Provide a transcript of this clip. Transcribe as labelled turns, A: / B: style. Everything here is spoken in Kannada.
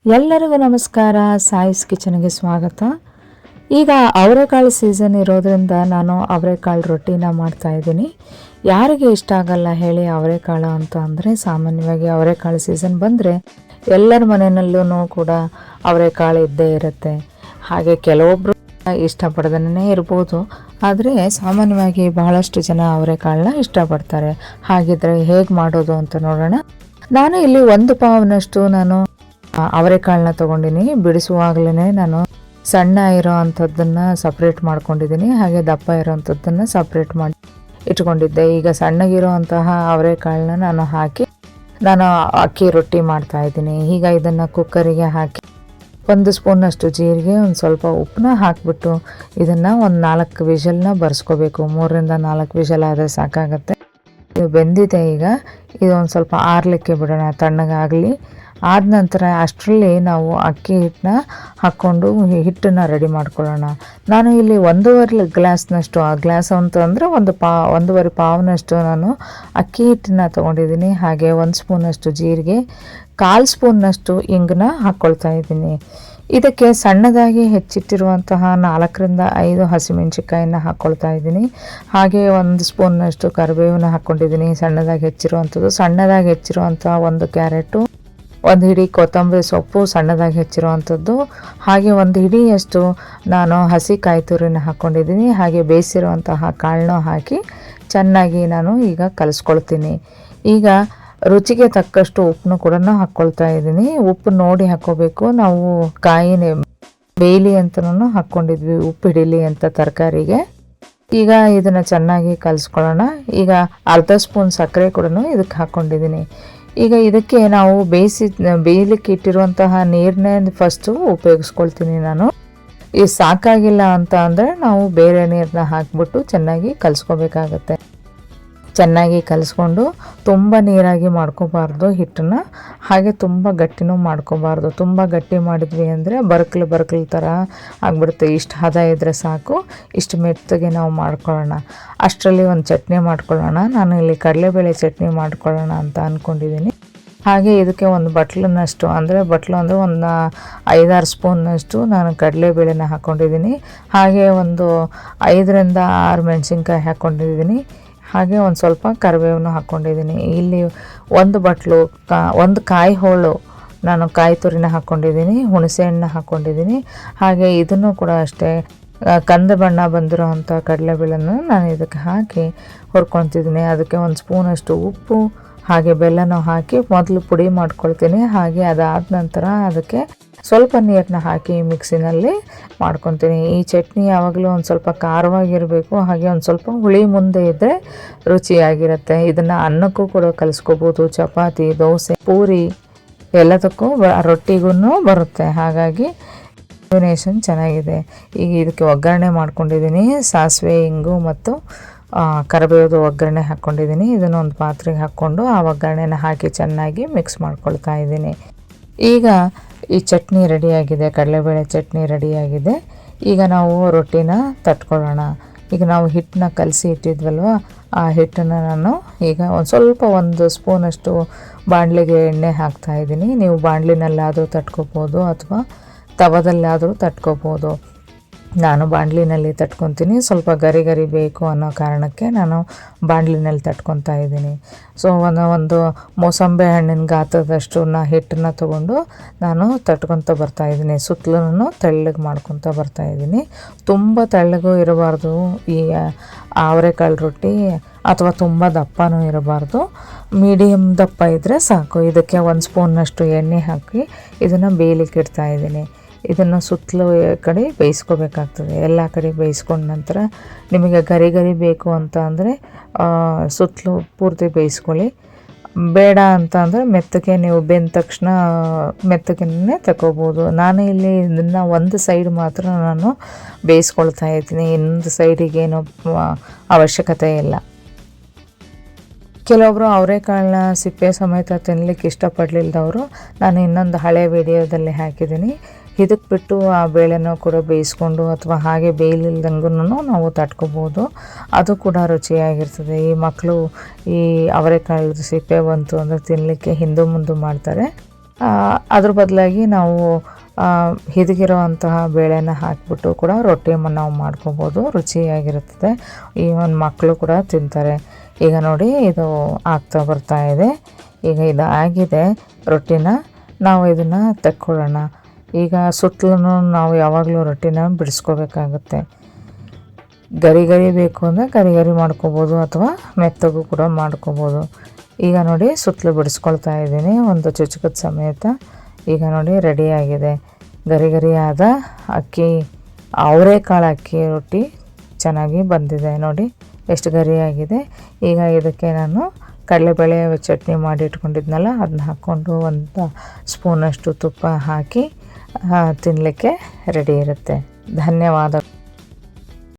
A: ಎಲ್ಲರಿಗೂ ನಮಸ್ಕಾರ. ಸಾಯಿಸ್ ಕಿಚನ್ಗೆ ಸ್ವಾಗತ. ಈಗ ಅವರೆಕಾಳು ಸೀಸನ್ ಇರೋದ್ರಿಂದ ನಾನು ಅವರೆಕಾಳು ರೊಟ್ಟಿನ ಮಾಡ್ತಾ ಇದ್ದೀನಿ. ಯಾರಿಗೆ ಇಷ್ಟ ಆಗಲ್ಲ ಹೇಳಿ ಅವರೆಕಾಳು ಅಂತ ಅಂದರೆ? ಸಾಮಾನ್ಯವಾಗಿ ಅವರೆಕಾಳು ಸೀಸನ್ ಬಂದರೆ ಎಲ್ಲರ ಮನೆಯಲ್ಲೂ ಕೂಡ ಅವರೆಕಾಳು ಇದ್ದೇ ಇರುತ್ತೆ. ಹಾಗೆ ಕೆಲವೊಬ್ಬರು ಇಷ್ಟಪಡದೇ ಇರ್ಬೋದು, ಆದರೆ ಸಾಮಾನ್ಯವಾಗಿ ಬಹಳಷ್ಟು ಜನ ಅವರೆಕಾಳನ್ನ ಇಷ್ಟಪಡ್ತಾರೆ. ಹಾಗಿದ್ರೆ ಹೇಗೆ ಮಾಡೋದು ಅಂತ ನೋಡೋಣ. ನಾನು ಇಲ್ಲಿ 1 ಪಾವ್ನಷ್ಟು ನಾನು ಅವರೆಕಾಳನ್ನ ತೊಗೊಂಡಿನಿ. ಬಿಡಿಸುವಾಗಲೇ ನಾನು ಸಣ್ಣ ಇರೋ ಅಂಥದ್ದನ್ನು ಸಪ್ರೇಟ್ ಮಾಡ್ಕೊಂಡಿದ್ದೀನಿ, ಹಾಗೆ ದಪ್ಪ ಇರೋ ಅಂಥದ್ದನ್ನು ಸಪ್ರೇಟ್ ಮಾಡಿ ಇಟ್ಕೊಂಡಿದ್ದೆ. ಈಗ ಸಣ್ಣಗಿರೋ ಅಂತಹ ಅವರೆಕಾಳನ್ನ ನಾನು ಹಾಕಿ ನಾನು ಅಕ್ಕಿ ರೊಟ್ಟಿ ಮಾಡ್ತಾಯಿದ್ದೀನಿ. ಈಗ ಇದನ್ನು ಕುಕ್ಕರಿಗೆ ಹಾಕಿ 1 ಸ್ಪೂನಷ್ಟು ಜೀರಿಗೆ, ಒಂದು ಸ್ವಲ್ಪ ಉಪ್ಪನ್ನ ಹಾಕಿಬಿಟ್ಟು ಇದನ್ನು ಒಂದು 4 ವಿಷಲ್ನ ಬರ್ಸ್ಕೋಬೇಕು. 3ರಿಂದ 4 ವಿಷಲ್ ಆದರೆ ಸಾಕಾಗತ್ತೆ. ಇದು ಬೆಂದಿದೆ. ಈಗ ಇದೊಂದು ಸ್ವಲ್ಪ ಆರಲಿಕ್ಕೆ ಬಿಡೋಣ, ತಣ್ಣಗಾಗಲಿ. ಆದ ನಂತರ ಅಷ್ಟರಲ್ಲಿ ನಾವು ಅಕ್ಕಿ ಹಿಟ್ಟನ್ನ ಹಾಕ್ಕೊಂಡು ಹಿಟ್ಟನ್ನು ರೆಡಿ ಮಾಡ್ಕೊಳ್ಳೋಣ. ನಾನು ಇಲ್ಲಿ 1.5 ಗ್ಲಾಸ್ನಷ್ಟು, ಆ ಗ್ಲಾಸ್ ಅಂತಂದರೆ 1.5 ಪಾವ್ನಷ್ಟು ನಾನು ಅಕ್ಕಿ ಹಿಟ್ಟನ್ನು ತೊಗೊಂಡಿದ್ದೀನಿ. ಹಾಗೆ 1 ಸ್ಪೂನಷ್ಟು ಜೀರಿಗೆ, 1/4 ಸ್ಪೂನ್ನಷ್ಟು ಇಂಗನ್ನ ಹಾಕ್ಕೊಳ್ತಾ ಇದ್ದೀನಿ. ಇದಕ್ಕೆ ಸಣ್ಣದಾಗಿ ಹೆಚ್ಚಿಟ್ಟಿರುವಂತಹ 4ರಿಂದ 5 ಹಸಿಮೆಣಸಿಕಾಯಿನ ಹಾಕ್ಕೊಳ್ತಾ ಇದ್ದೀನಿ. ಹಾಗೆ 1 ಸ್ಪೂನ್ನಷ್ಟು ಕರಿಬೇವನ್ನ ಹಾಕ್ಕೊಂಡಿದ್ದೀನಿ, ಸಣ್ಣದಾಗಿ ಹೆಚ್ಚಿರುವಂಥ 1 ಕ್ಯಾರೆಟು, 1 ಹಿಡಿ ಕೊತ್ತಂಬರಿ ಸೊಪ್ಪು ಸಣ್ಣದಾಗಿ ಹೆಚ್ಚಿರುವಂಥದ್ದು, ಹಾಗೆ 1 ಹಿಡಿಯಷ್ಟು ನಾನು ಹಸಿ ಕಾಯಿ ತುರಿನ ಹಾಕ್ಕೊಂಡಿದ್ದೀನಿ. ಹಾಗೆ ಬೇಯಿಸಿರುವಂತಹ ಕಾಳನ್ನು ಹಾಕಿ ಚೆನ್ನಾಗಿ ನಾನು ಈಗ ಕಲಿಸ್ಕೊಳ್ತೀನಿ. ಈಗ ರುಚಿಗೆ ತಕ್ಕಷ್ಟು ಉಪ್ಪನ್ನು ಕೂಡ ಹಾಕ್ಕೊಳ್ತಾ ಇದ್ದೀನಿ. ಉಪ್ಪು ನೋಡಿ ಹಾಕ್ಕೋಬೇಕು. ನಾವು ಕಾಯಿನ ಬೇಯಲಿ ಅಂತನೂ ಹಾಕ್ಕೊಂಡಿದ್ವಿ, ಉಪ್ಪು ಹಿಡೀಲಿ ಅಂತ ತರಕಾರಿಗೆ. ಈಗ ಇದನ್ನು ಚೆನ್ನಾಗಿ ಕಲಿಸ್ಕೊಳ್ಳೋಣ. ಈಗ 1/2 ಸ್ಪೂನ್ ಸಕ್ಕರೆ ಕೂಡ ಇದಕ್ಕೆ ಹಾಕ್ಕೊಂಡಿದ್ದೀನಿ. ಈಗ ಇದಕ್ಕೆ ನಾವು ಬೇಯಲಿಕ್ಕೆ ಇಟ್ಟಿರುವಂತಹ ನೀರನ್ನೇ ಫಸ್ಟು ಉಪಯೋಗಿಸ್ಕೊಳ್ತೀನಿ ನಾನು. ಈ ಸಾಕಾಗಿಲ್ಲ ಅಂತ ಅಂದರೆ ನಾವು ಬೇರೆ ನೀರನ್ನ ಹಾಕ್ಬಿಟ್ಟು ಚೆನ್ನಾಗಿ ಕಲಿಸ್ಕೋಬೇಕಾಗತ್ತೆ. ಚೆನ್ನಾಗಿ ಕಲಿಸ್ಕೊಂಡು ತುಂಬ ನೀರಾಗಿ ಮಾಡ್ಕೋಬಾರ್ದು ಹಿಟ್ಟನ್ನು, ಹಾಗೆ ತುಂಬ ಗಟ್ಟಿನೂ ಮಾಡ್ಕೋಬಾರ್ದು. ತುಂಬ ಗಟ್ಟಿ ಮಾಡಿದ್ವಿ ಅಂದರೆ ಬರಕಲು ಥರ ಆಗಿಬಿಡುತ್ತೆ. ಇಷ್ಟು ಹದ ಇದ್ದರೆ ಸಾಕು. ಇಷ್ಟು ಮೆತ್ತಗೆ ನಾವು ಮಾಡ್ಕೊಳ್ಳೋಣ. ಅಷ್ಟರಲ್ಲಿ ಒಂದು ಚಟ್ನಿ ಮಾಡ್ಕೊಳ್ಳೋಣ. ನಾನು ಇಲ್ಲಿ ಕಡಲೆಬೇಳೆ ಚಟ್ನಿ ಮಾಡ್ಕೊಳ್ಳೋಣ ಅಂತ ಅಂದ್ಕೊಂಡಿದ್ದೀನಿ. ಹಾಗೆ ಇದಕ್ಕೆ ಒಂದು ಬಟ್ಲು ಅಂದರೆ ಒಂದು 5-6 ಸ್ಪೂನ್ನಷ್ಟು ನಾನು ಕಡಲೆಬೇಳೆನ ಹಾಕ್ಕೊಂಡಿದ್ದೀನಿ. ಹಾಗೆ ಒಂದು 5ರಿಂದ 6 ಮೆಣಸಿನ್ಕಾಯಿ ಹಾಕ್ಕೊಂಡಿದ್ದೀನಿ. ಹಾಗೆ ಒಂದು ಸ್ವಲ್ಪ ಕರಿಬೇವನ್ನು ಹಾಕ್ಕೊಂಡಿದ್ದೀನಿ. ಇಲ್ಲಿ 1 ಕಾಯಿ ಹೋಳು ನಾನು ಕಾಯಿ ತುರಿನ ಹಾಕ್ಕೊಂಡಿದ್ದೀನಿ, ಹುಣಸೆ ಹಣ್ಣು ಹಾಕ್ಕೊಂಡಿದ್ದೀನಿ. ಹಾಗೆ ಇದನ್ನು ಕೂಡ ಅಷ್ಟೇ ಕಂದು ಬಣ್ಣ ಬಂದಿರೋ ಅಂಥ ಕಡಲೆಬೇಳೆನ ನಾನು ಇದಕ್ಕೆ ಹಾಕಿ ಹುರ್ಕೊತಿದ್ದೀನಿ. ಅದಕ್ಕೆ 1 ಸ್ಪೂನಷ್ಟು ಉಪ್ಪು ಹಾಗೆ ಬೆಲ್ಲನೂ ಹಾಕಿ ಮೊದಲು ಪುಡಿ ಮಾಡ್ಕೊಳ್ತೀನಿ. ಹಾಗೆ ಅದಾದ ನಂತರ ಅದಕ್ಕೆ ಸ್ವಲ್ಪ ನೀರನ್ನ ಹಾಕಿ ಮಿಕ್ಸಿನಲ್ಲಿ ಮಾಡ್ಕೊತೀನಿ. ಈ ಚಟ್ನಿ ಯಾವಾಗಲೂ ಒಂದು ಸ್ವಲ್ಪ ಖಾರವಾಗಿರಬೇಕು, ಹಾಗೆ ಒಂದು ಸ್ವಲ್ಪ ಹುಳಿ ಮುಂದೆ ಇದ್ದರೆ ರುಚಿಯಾಗಿರುತ್ತೆ. ಇದನ್ನು ಅನ್ನಕ್ಕೂ ಕೂಡ ಕಲಿಸ್ಕೋಬೋದು, ಚಪಾತಿ, ದೋಸೆ, ಪೂರಿ ಎಲ್ಲದಕ್ಕೂ ರೊಟ್ಟಿಗೂ ಬರುತ್ತೆ. ಹಾಗಾಗಿ ಕಾಂಬಿನೇಷನ್ ಚೆನ್ನಾಗಿದೆ. ಈಗ ಇದಕ್ಕೆ ಒಗ್ಗರಣೆ ಮಾಡ್ಕೊಂಡಿದ್ದೀನಿ. ಸಾಸಿವೆ, ಇಂಗು ಮತ್ತು ಕರಿಬೇವುದು ಒಗ್ಗರಣೆ ಹಾಕ್ಕೊಂಡಿದ್ದೀನಿ. ಇದನ್ನು ಒಂದು ಪಾತ್ರೆಗೆ ಹಾಕ್ಕೊಂಡು ಆ ಒಗ್ಗರಣೆನ ಹಾಕಿ ಚೆನ್ನಾಗಿ ಮಿಕ್ಸ್ ಮಾಡ್ಕೊಳ್ತಾ ಇದ್ದೀನಿ. ಈಗ ಈ ಚಟ್ನಿ ರೆಡಿಯಾಗಿದೆ, ಕಡಲೆಬೇಳೆ ಚಟ್ನಿ ರೆಡಿಯಾಗಿದೆ. ಈಗ ನಾವು ರೊಟ್ಟಿನ ತಟ್ಕೊಳ್ಳೋಣ. ಈಗ ನಾವು ಹಿಟ್ಟನ್ನ ಕಲಸಿ ಇಟ್ಟಿದ್ವಲ್ವ, ಆ ಹಿಟ್ಟನ್ನು ನಾನು ಈಗ ಒಂದು ಸ್ಪೂನಷ್ಟು ಬಾಣಲೆಗೆ ಎಣ್ಣೆ ಹಾಕ್ತಾಯಿದ್ದೀನಿ. ನೀವು ಬಾಣಲಿನಲ್ಲಾದರೂ ತಟ್ಕೋಬೋದು ಅಥವಾ ತವದಲ್ಲಾದರೂ ತಟ್ಕೋಬೋದು. ನಾನು ಬಾಣಲಿನಲ್ಲಿ ತಟ್ಕೊತೀನಿ. ಸ್ವಲ್ಪ ಗರಿ ಬೇಕು ಅನ್ನೋ ಕಾರಣಕ್ಕೆ ನಾನು ಬಾಣಲಿನಲ್ಲಿ ತಟ್ಕೊತಾ ಇದ್ದೀನಿ. ಸೊ ಒಂದು ಮೋಸಂಬೆ ಹಣ್ಣಿನ ಗಾತ್ರದಷ್ಟು ಹಿಟ್ಟನ್ನು ತೊಗೊಂಡು ನಾನು ತಟ್ಕೊತ ಬರ್ತಾಯಿದ್ದೀನಿ. ಸುತ್ತಲೂ ತೆಳ್ಳಗೆ ಮಾಡ್ಕೊತ ಬರ್ತಾಯಿದ್ದೀನಿ. ತುಂಬ ತೆಳ್ಳಗೂ ಇರಬಾರ್ದು ಈ ಅವರೆಕಾಳು ರೊಟ್ಟಿ, ಅಥವಾ ತುಂಬ ದಪ್ಪನೂ ಇರಬಾರ್ದು. ಮೀಡಿಯಮ್ ದಪ್ಪ ಇದ್ದರೆ ಸಾಕು. ಇದಕ್ಕೆ 1 ಸ್ಪೂನ್ನಷ್ಟು ಎಣ್ಣೆ ಹಾಕಿ ಇದನ್ನು ಬೇಯಲಿಕ್ಕೆ ಇಡ್ತಾಯಿದ್ದೀನಿ. ಇದನ್ನು ಸುತ್ತಲೂ ಕಡೆ ಬೇಯಿಸ್ಕೋಬೇಕಾಗ್ತದೆ. ಎಲ್ಲ ಕಡೆ ಬೇಯಿಸ್ಕೊಂಡ ನಂತರ ನಿಮಗೆ ಗರಿ ಬೇಕು ಅಂತ ಅಂದರೆ ಸುತ್ತಲೂ ಪೂರ್ತಿ ಬೇಯಿಸ್ಕೊಳ್ಳಿ. ಬೇಡ ಅಂತ ಅಂದರೆ ಮೆತ್ತಗೆ ನೀವು ಬೆಂದ ತಕ್ಷಣ ಮೆತ್ತಗೆ ತಗೋಬೋದು. ನಾನು ಇಲ್ಲಿ ಇದನ್ನು ಒಂದು ಸೈಡ್ ಮಾತ್ರ ನಾನು ಬೇಯಿಸ್ಕೊಳ್ತಾ ಇದ್ದೀನಿ, ಇನ್ನೊಂದು ಸೈಡಿಗೇನು ಅವಶ್ಯಕತೆ ಇಲ್ಲ. ಕೆಲವೊಬ್ಬರು ಅವರೆಕಾಳನ್ನ ಸಿಪ್ಪೆ ಸಮೇತ ತಿನ್ನಲಿಕ್ಕೆ ಇಷ್ಟಪಡಲಿಲ್ಲದವರು ನಾನು ಇನ್ನೊಂದು ಹಳೆ ವಿಡಿಯೋದಲ್ಲಿ ಹಾಕಿದ್ದೀನಿ. ಇದಕ್ಕೆ ಬಿಟ್ಟು ಆ ಬೇಳೆನೂ ಕೂಡ ಬೇಯಿಸ್ಕೊಂಡು ಅಥವಾ ಹಾಗೆ ಬೇಯಲಿಲ್ದಂಗೂ ನಾವು ತಟ್ಕೋಬೋದು. ಅದು ಕೂಡ ರುಚಿಯಾಗಿರ್ತದೆ. ಈ ಮಕ್ಕಳು ಈ ಅವರೆಕಾಳು ಸಿಪ್ಪೆ ಬಂತು ಅಂದರೆ ತಿನ್ನಲಿಕ್ಕೆ ಹಿಂದು ಮುಂದೆ ಮಾಡ್ತಾರೆ. ಅದ್ರ ಬದಲಾಗಿ ನಾವು ಹಿದಗಿರೋವಂತಹ ಬೇಳೆನ ಹಾಕಿಬಿಟ್ಟು ಕೂಡ ರೊಟ್ಟಿ ನಾವು ಮಾಡ್ಕೊಬೋದು, ರುಚಿಯಾಗಿರುತ್ತದೆ. ಈವನ್ ಮಕ್ಕಳು ಕೂಡ ತಿಂತಾರೆ. ಈಗ ನೋಡಿ ಇದು ಆಗ್ತಾ ಬರ್ತಾ ಇದೆ. ಈಗ ಇದು ಆಗಿದೆ ರೊಟ್ಟಿನ. ನಾವು ಇದನ್ನು ತೆಕ್ಕೊಳ್ಳೋಣ. ಈಗ ಸುತ್ತಲೂ ನಾವು ಯಾವಾಗಲೂ ರೊಟ್ಟಿನ ಬಿಡಿಸ್ಕೋಬೇಕಾಗುತ್ತೆ. ಗರಿ ಬೇಕು ಅಂದರೆ ಗರಿ ಮಾಡ್ಕೋಬೋದು, ಅಥವಾ ಮೆತ್ತಗೂ ಕೂಡ ಮಾಡ್ಕೋಬೋದು. ಈಗ ನೋಡಿ ಸುತ್ತಲೂ ಬಿಡಿಸ್ಕೊಳ್ತಾ ಇದ್ದೀನಿ ಒಂದು ಚುಚ್ಚುಕದ ಸಮೇತ. ಈಗ ನೋಡಿ ರೆಡಿಯಾಗಿದೆ ಗರಿಯಾದ ಅಕ್ಕಿ, ಅವರೆಕಾಳು ಅಕ್ಕಿ ರೊಟ್ಟಿ ಚೆನ್ನಾಗಿ ಬಂದಿದೆ. ನೋಡಿ ಎಷ್ಟು ಗರಿಯಾಗಿದೆ. ಈಗ ಇದಕ್ಕೆ ನಾನು ಕಡಲೆಬೇಳೆ ಚಟ್ನಿ ಮಾಡಿ ಇಟ್ಕೊಂಡಿದ್ನಲ್ಲ, ಅದನ್ನ ಹಾಕ್ಕೊಂಡು ಒಂದು ಸ್ಪೂನಷ್ಟು ತುಪ್ಪ ಹಾಕಿ ತಿನ್ನಲಿಕ್ಕೆ ರೆಡಿ ಇರುತ್ತೆ. ಧನ್ಯವಾದ.